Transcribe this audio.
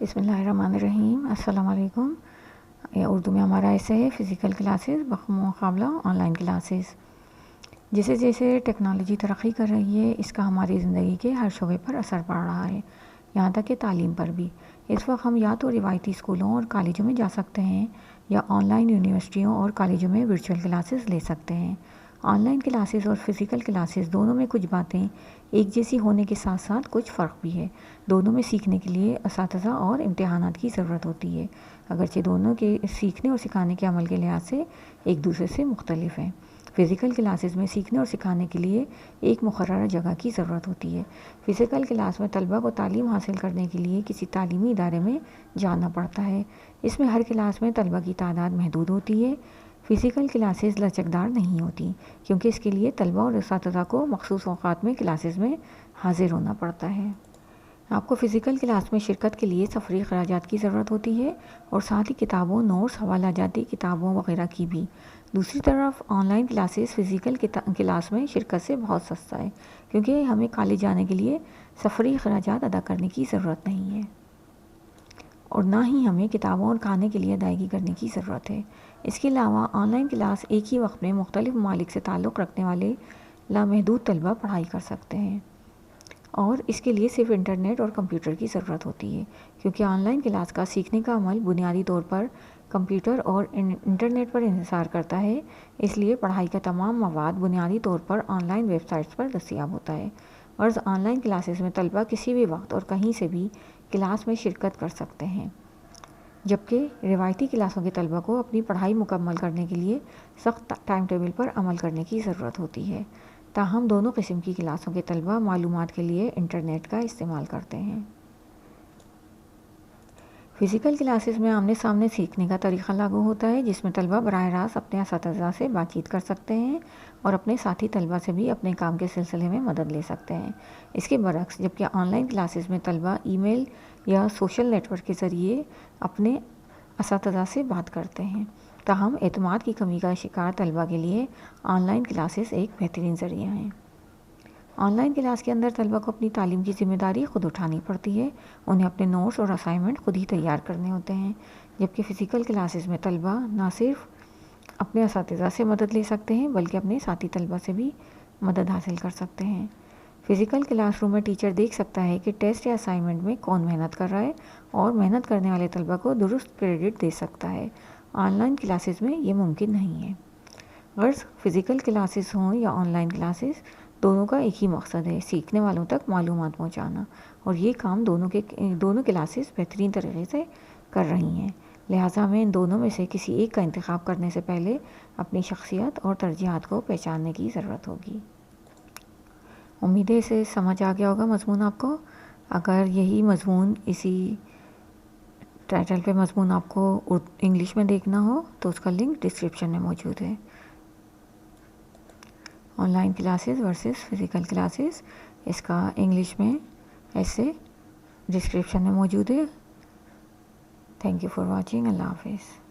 بسم اللہ الرحمن الرحیم۔ السلام علیکم۔ اردو میں ہمارا ایسے ہے فزیکل کلاسز بمقابلہ آن لائن کلاسز۔ جیسے جیسے ٹیکنالوجی ترقی کر رہی ہے اس کا ہماری زندگی کے ہر شعبے پر اثر پڑ رہا ہے، یہاں تک کہ تعلیم پر بھی۔ اس وقت ہم یا تو روایتی اسکولوں اور کالجوں میں جا سکتے ہیں یا آن لائن یونیورسٹیوں اور کالجوں میں ورچوئل کلاسز لے سکتے ہیں۔ آن لائن کلاسز اور فزیکل کلاسز دونوں میں کچھ باتیں ایک جیسی ہونے کے ساتھ ساتھ کچھ فرق بھی ہے۔ دونوں میں سیکھنے کے لیے اساتذہ اور امتحانات کی ضرورت ہوتی ہے، اگرچہ دونوں کے سیکھنے اور سکھانے کے عمل کے لحاظ سے ایک دوسرے سے مختلف ہیں۔ فزیکل کلاسز میں سیکھنے اور سکھانے کے لیے ایک مقررہ جگہ کی ضرورت ہوتی ہے۔ فزیکل کلاس میں طلبہ کو تعلیم حاصل کرنے کے لیے کسی تعلیمی ادارے میں جانا پڑتا ہے۔ اس میں ہر کلاس میں طلبہ کی تعداد محدود ہوتی ہے۔ فزیکل کلاسز لچکدار نہیں ہوتی کیونکہ اس کے لیے طلبہ اور اساتذہ کو مخصوص اوقات میں کلاسز میں حاضر ہونا پڑتا ہے۔ آپ کو فزیکل کلاس میں شرکت کے لیے سفری اخراجات کی ضرورت ہوتی ہے اور ساتھ ہی کتابوں، نوٹس، حوالہ جاتی کتابوں وغیرہ کی بھی۔ دوسری طرف on line classes physical class میں شرکت سے بہت سستا ہے کیونکہ ہمیں کالج جانے کے لیے سفری اخراجات ادا کرنے کی ضرورت نہیں ہے اور نہ ہی ہمیں کتابوں اور کھانے کے لیے ادائیگی کرنے کی ضرورت ہے۔ اس کے علاوہ آن لائن کلاس ایک ہی وقت میں مختلف ممالک سے تعلق رکھنے والے لامحدود طلبہ پڑھائی کر سکتے ہیں اور اس کے لیے صرف انٹرنیٹ اور کمپیوٹر کی ضرورت ہوتی ہے کیونکہ آن لائن کلاس کا سیکھنے کا عمل بنیادی طور پر کمپیوٹر اور انٹرنیٹ پر انحصار کرتا ہے۔ اس لیے پڑھائی کا تمام مواد بنیادی طور پر آن لائن ویب سائٹس پر دستیاب ہوتا ہے۔ غرض آن لائن کلاسز میں طلبہ کسی بھی وقت اور کہیں سے بھی کلاس میں شرکت کر سکتے ہیں، جبکہ روایتی کلاسوں کے طلبہ کو اپنی پڑھائی مکمل کرنے کے لیے سخت ٹائم ٹیبل پر عمل کرنے کی ضرورت ہوتی ہے۔ تاہم دونوں قسم کی کلاسوں کے طلبہ معلومات کے لیے انٹرنیٹ کا استعمال کرتے ہیں۔ فزیکل کلاسز میں آمنے سامنے سیکھنے کا طریقہ لاگو ہوتا ہے جس میں طلبہ براہ راست اپنے اساتذہ سے بات چیت کر سکتے ہیں اور اپنے ساتھی طلبہ سے بھی اپنے کام کے سلسلے میں مدد لے سکتے ہیں۔ اس کے برعکس جبکہ آن لائن کلاسز میں طلبہ ای میل یا سوشل نیٹ ورک کے ذریعے اپنے اساتذہ سے بات کرتے ہیں، تاہم اعتماد کی کمی کا شکار طلبہ کے لیے آن لائن کلاسز ایک بہترین ذریعہ ہیں۔ آن لائن کلاس کے اندر طلبہ کو اپنی تعلیم کی ذمہ داری خود اٹھانی پڑتی ہے، انہیں اپنے نوٹس اور اسائنمنٹ خود ہی تیار کرنے ہوتے ہیں، جبکہ فزیکل کلاسز میں طلبہ نہ صرف اپنے اساتذہ سے مدد لے سکتے ہیں بلکہ اپنے ساتھی طلبہ سے بھی مدد حاصل کر سکتے ہیں۔ فزیکل کلاس روم میں ٹیچر دیکھ سکتا ہے کہ ٹیسٹ یا اسائنمنٹ میں کون محنت کر رہا ہے اور محنت کرنے والے طلبہ کو درست کریڈٹ دے سکتا ہے۔ آن لائن کلاسز میں یہ ممکن نہیں ہے۔ غرض فزیکل کلاسز ہوں یا آن لائن کلاسز، دونوں کا ایک ہی مقصد ہے، سیکھنے والوں تک معلومات پہنچانا، اور یہ کام دونوں کلاسز بہترین طریقے سے کر رہی ہیں۔ لہٰذا ہمیں ان دونوں میں سے کسی ایک کا انتخاب کرنے سے پہلے اپنی شخصیت اور ترجیحات کو پہچاننے کی ضرورت ہوگی۔ امید ہے اسے سمجھ آ گیا ہوگا مضمون آپ کو۔ اگر یہی مضمون اسی ٹائٹل پہ مضمون آپ کو انگلش میں دیکھنا ہو تو اس کا لنک ڈسکرپشن میں موجود ہے۔ Online classes versus physical classes, اس کا انگلش میں ایسے ڈسکرپشن میں موجود ہے۔ Thank you for watching. اللہ حافظ۔